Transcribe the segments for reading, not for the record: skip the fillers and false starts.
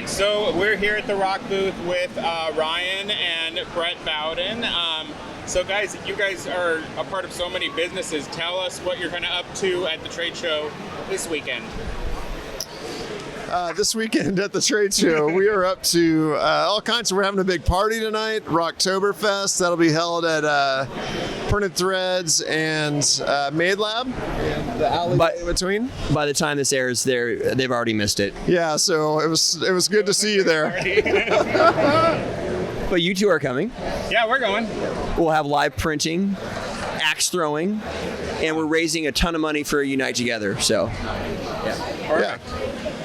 So we're here at the Rock booth with Ryan and Brett Bowden. So guys, you guys are a part of so many businesses. Tell us what you're kind of up to at the trade show this weekend. This weekend at the trade show, we are up to all kinds. We're having a big party tonight, Roqtober Fest. That'll be held at Printed Threads and MadeLa, and the alley in between. By the time this airs, they've already missed it. Yeah, so it was good to see you there. But you two are coming. Yeah, we're going. We'll have live printing, axe throwing, and we're raising a ton of money for Unite Together. So, yeah. Perfect.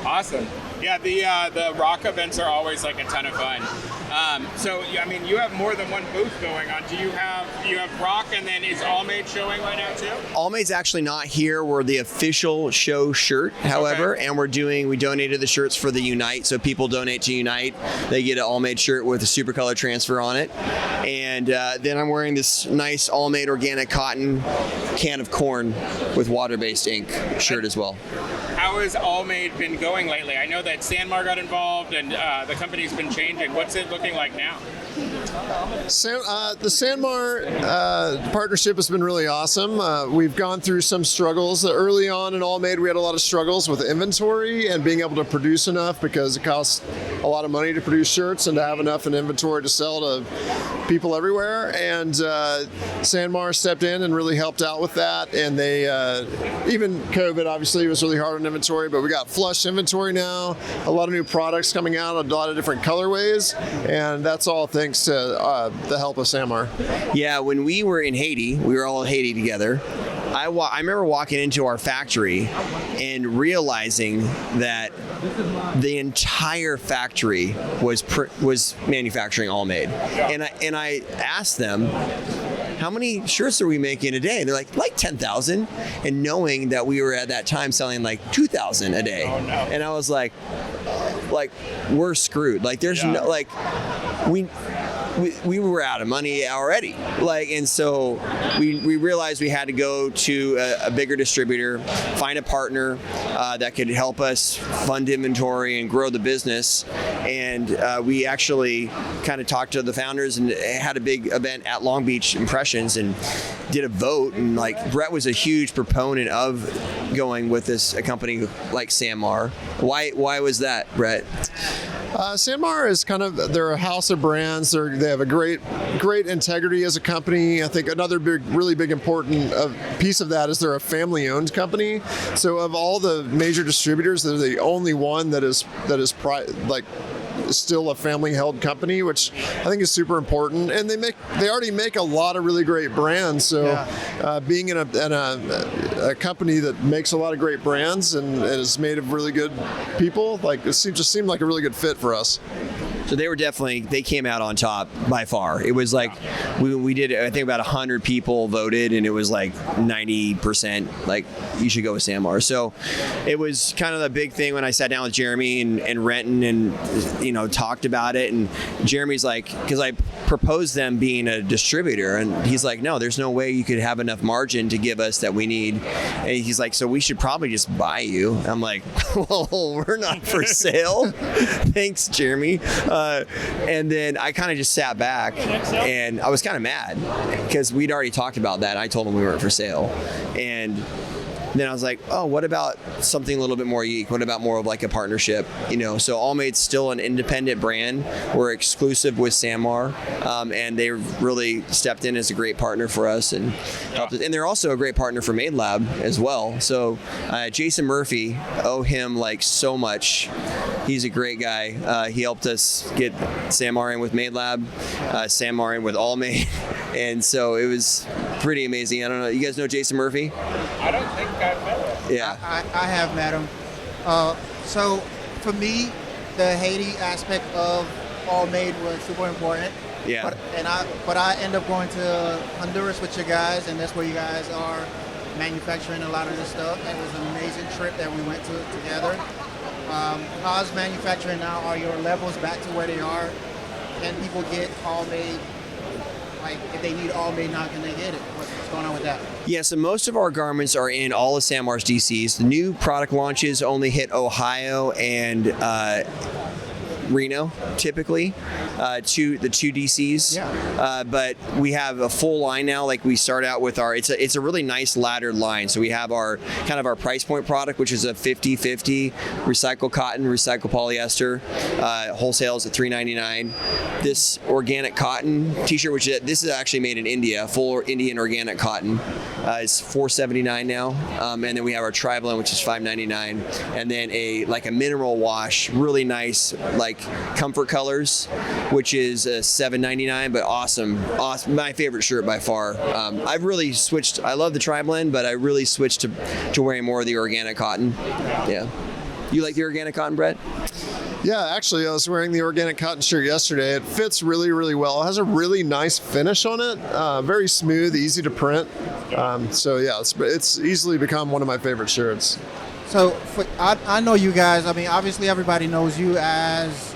Awesome. Yeah, the rock events are always like a ton of fun. So I mean, you have more than one booth going on. Do you have rock, and then is Allmade showing right now too? Allmade's actually not here. We're the official show shirt, however, and we donated the shirts for the Unite. So people donate to Unite, they get an Allmade shirt with a super color transfer on it. And then I'm wearing this nice Allmade organic cotton can of corn with water-based ink shirt as well. How has Allmade been going lately? I know that Sanmar got involved and the company's been changing. What's it looking like now? The Sanmar partnership has been really awesome. We've gone through some struggles. Early on in Allmade, we had a lot of struggles with inventory and being able to produce enough, because it costs a lot of money to produce shirts and to have enough in inventory to sell to people everywhere. And Sanmar stepped in and really helped out with that. And they, even COVID obviously was really hard on inventory, but we got flush inventory now, a lot of new products coming out, a lot of different colorways, and that's all thanks to the help of Sanmar. Yeah, when we were in Haiti, we were all in Haiti together. I remember walking into our factory and realizing that the entire factory was manufacturing Allmade. And I asked them, how many shirts are we making a day? And they're like 10,000. And knowing that we were at that time selling like 2,000 a day. Oh, no. And I was like, we're screwed. Like there's no, like, we were out of money already. And so we realized we had to go to a bigger distributor, find a partner that could help us fund inventory and grow the business. And we actually kind of talked to the founders and had a big event at Long Beach Impressions and did a vote. And like Brett was a huge proponent of going with a company like Sanmar. Why was that, Brett? Sanmar is they're a house of brands. They have a great integrity as a company. I think another really big important piece of that is they're a family-owned company. So of all the major distributors, they're the only one that is still a family-held company, which I think is super important. And they already make a lot of really great brands. So being in a company that makes a lot of great brands and is made of really good people, it just seemed like a really good fit for us. So they came out on top by far. It was like, we did, I think about 100 people voted, and it was like 90%, like, you should go with Sanmar. So it was kind of the big thing when I sat down with Jeremy and Renton and, talked about it. And Jeremy's like, because I proposed them being a distributor, and he's like, no, there's no way you could have enough margin to give us that we need. And he's like, so we should probably just buy you. I'm like, well, we're not for sale. Thanks, Jeremy. And then I kind of just sat back, and I was kind of mad because we'd already talked about that. I told him we weren't for sale. And then I was like, oh, what about something a little bit more unique? What about more of like a partnership? So Allmade's still an independent brand. We're exclusive with Sanmar, and they really stepped in as a great partner for us and helped us. And they're also a great partner for MadeLa as well. So Jason Murphy, owe him like so much. He's a great guy. He helped us get Sanmar in with MadeLa, Sanmar in with Allmade, and so it was pretty amazing. I don't know. You guys know Jason Murphy? I don't think I've met him. Yeah. I have met him. So for me, the Haiti aspect of Allmade was super important. Yeah. But I end up going to Honduras with you guys, and that's where you guys are manufacturing a lot of this stuff. It was an amazing trip that we went to together. How's manufacturing now? Are your levels back to where they are? Can people get Allmade? Like, if they need Allmade now, can they get it? What's going on with that? Yeah, so most of our garments are in all of Sanmar's DCs. The new product launches only hit Ohio and Reno, typically, the two DCs. Yeah. But we have a full line now. Like we start out with it's a really nice laddered line. So we have our kind of our price point product, which is a 50-50 recycled cotton, recycled polyester. Wholesales at $3.99. This organic cotton T-shirt, this is actually made in India, full Indian organic cotton, is $4.79 now. And then we have our tri-blend, which is $5.99, and then a mineral wash, really nice like comfort colors, which is $7.99, but awesome, my favorite shirt by far. I've really switched. I love the tri-blend, but I really switched to wearing more of the organic cotton. Yeah. You like the organic cotton, Brett? Yeah, actually, I was wearing the organic cotton shirt yesterday. It fits really, really well. It has a really nice finish on it. Very smooth, easy to print. So yeah, it's easily become one of my favorite shirts. So I know you guys. I mean, obviously everybody knows you as.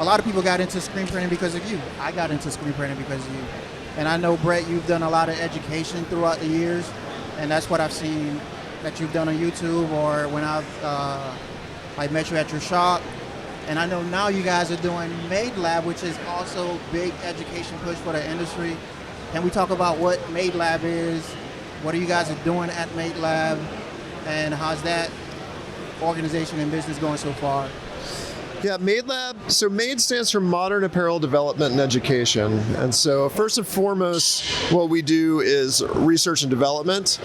A lot of people got into screen printing because of you. I got into screen printing because of you. And I know, Brett, you've done a lot of education throughout the years, and that's what I've seen that you've done on YouTube or when I met you at your shop. And I know now you guys are doing MadeLa, which is also big education push for the industry. Can we talk about what MadeLa is? What are you guys are doing at MadeLa? And how's that organization and business going so far? Yeah, MadeLa, so MADE stands for Modern Apparel Development and Education. And so first and foremost, what we do is research and development.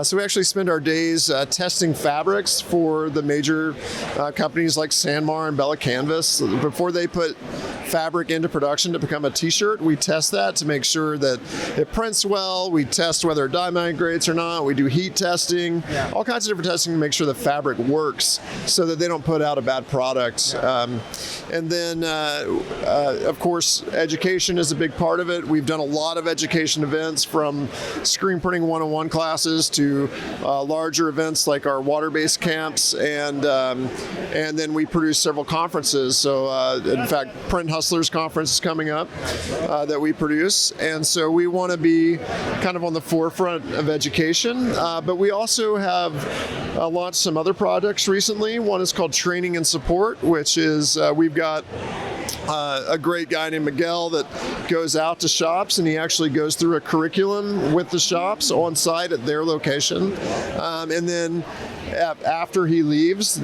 So we actually spend our days testing fabrics for the major companies like Sanmar and Bella Canvas. Before they put fabric into production to become a t-shirt, we test that to make sure that it prints well. We test whether it dye migrates or not. We do heat testing, all kinds of different testing to make sure the fabric works so that they don't put out a bad product. And then, of course, education is a big part of it. We've done a lot of education events, from screen printing 101 classes to larger events like our water-based camps, and then we produce several conferences. So, in fact, Print Hustlers Conference is coming up that we produce, and so we want to be kind of on the forefront of education. But we also have launched some other projects recently. One is called Training and Support, which is we've got a great guy named Miguel that goes out to shops, and he actually goes through a curriculum with the shops on site at their location. And then after he leaves,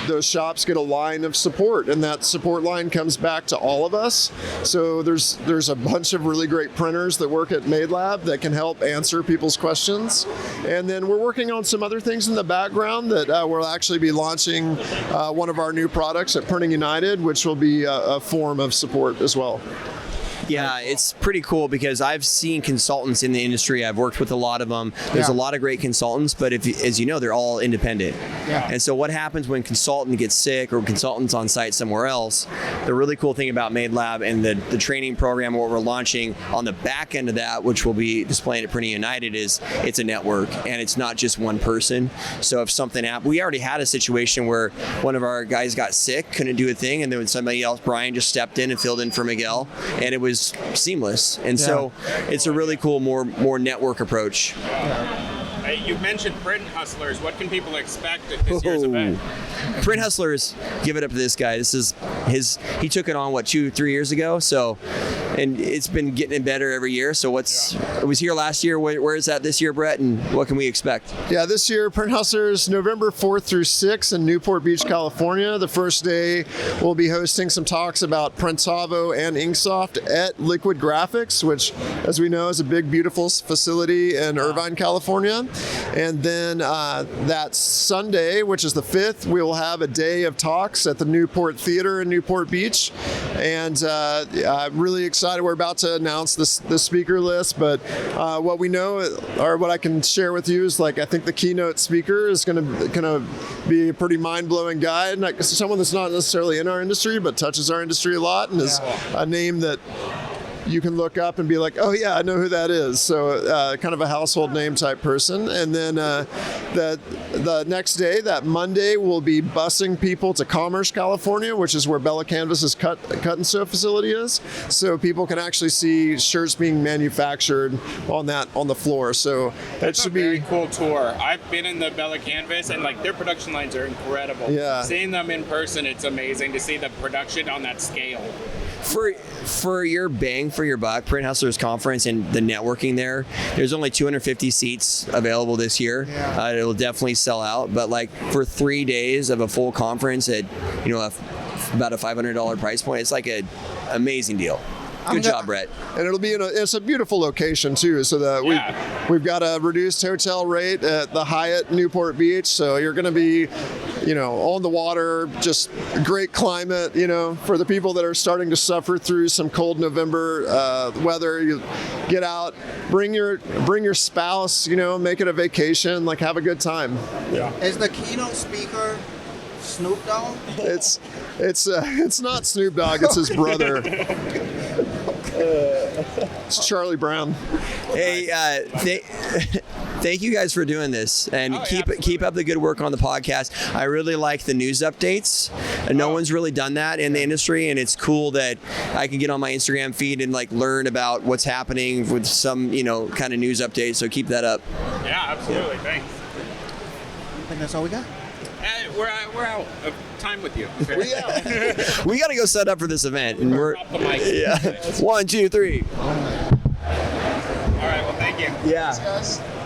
those shops get a line of support, and that support line comes back to all of us. So there's a bunch of really great printers that work at MadeLa that can help answer people's questions. And then we're working on some other things in the background that we'll actually be launching one of our new products at Printing United, which will be a form of support as well. Yeah, it's pretty cool because I've seen consultants in the industry. I've worked with a lot of them. There's a lot of great consultants, but as you know, they're all independent. Yeah. And so what happens when a consultant gets sick or consultant's on site somewhere else? The really cool thing about MadeLa and the training program, what we're launching on the back end of that, which will be displaying at Printing United, is it's a network, and it's not just one person. So if something happened, we already had a situation where one of our guys got sick, couldn't do a thing, and then somebody else, Brian, just stepped in and filled in for Miguel, and it was seamless. And so it's a really cool, more network approach. You mentioned Print Hustlers. What can people expect at this year's event? Print Hustlers, give it up to this guy. This is he took it on 2-3 years ago. So, and it's been getting better every year. So it was here last year. Where is that this year, Brett? And what can we expect? Yeah, this year, Print Hustlers, November 4th through 6th in Newport Beach, California. The first day, we'll be hosting some talks about Printavo and Inksoft at Liquid Graphics, which, as we know, is a big, beautiful facility in Irvine, California. And then that Sunday, which is the 5th, we will have a day of talks at the Newport Theater in Newport Beach. And I'm really excited. We're about to announce the speaker list, but what we know, or what I can share with you, is I think the keynote speaker is going to be a pretty mind-blowing guy, and someone that's not necessarily in our industry, but touches our industry a lot, and is a name that you can look up and be like, oh yeah, I know who that is. So kind of a household name type person. And then the next day, that Monday, we'll be busing people to Commerce, California, which is where Bella Canvas's cut and sew facility is. So people can actually see shirts being manufactured on the floor. So that should be very cool tour. I've been in the Bella Canvas, and like their production lines are incredible. Yeah. Seeing them in person, it's amazing to see the production on that scale. For your bang for your buck, Print Hustlers Conference and the networking there's only 250 seats available this year. Yeah. It'll definitely sell out, but like for 3 days of a full conference at about a $500 price point, it's like an amazing deal. Good job, Brett. And it'll be it's a beautiful location too, so that we've got a reduced hotel rate at the Hyatt Newport Beach, so you're going to be, on the water, just great climate, for the people that are starting to suffer through some cold November weather. You get out, bring your spouse, make it a vacation, like have a good time. Yeah. Is the keynote speaker Snoop Dogg? It's not Snoop Dogg, it's his brother. It's Charlie Brown. Hey, thank you guys for doing this, and keep up the good work on the podcast. I really like the news updates. No one's really done that in the industry, and it's cool that I can get on my Instagram feed and like learn about what's happening with some kind of news updates. So keep that up. Yeah, absolutely. Thanks. I think that's all we got. We're out of time with you. Okay? We got to go set up for this event, and we're Drop the mic. yeah. 1, 2, 3. All right. Well, thank you. Yeah. Thanks, guys.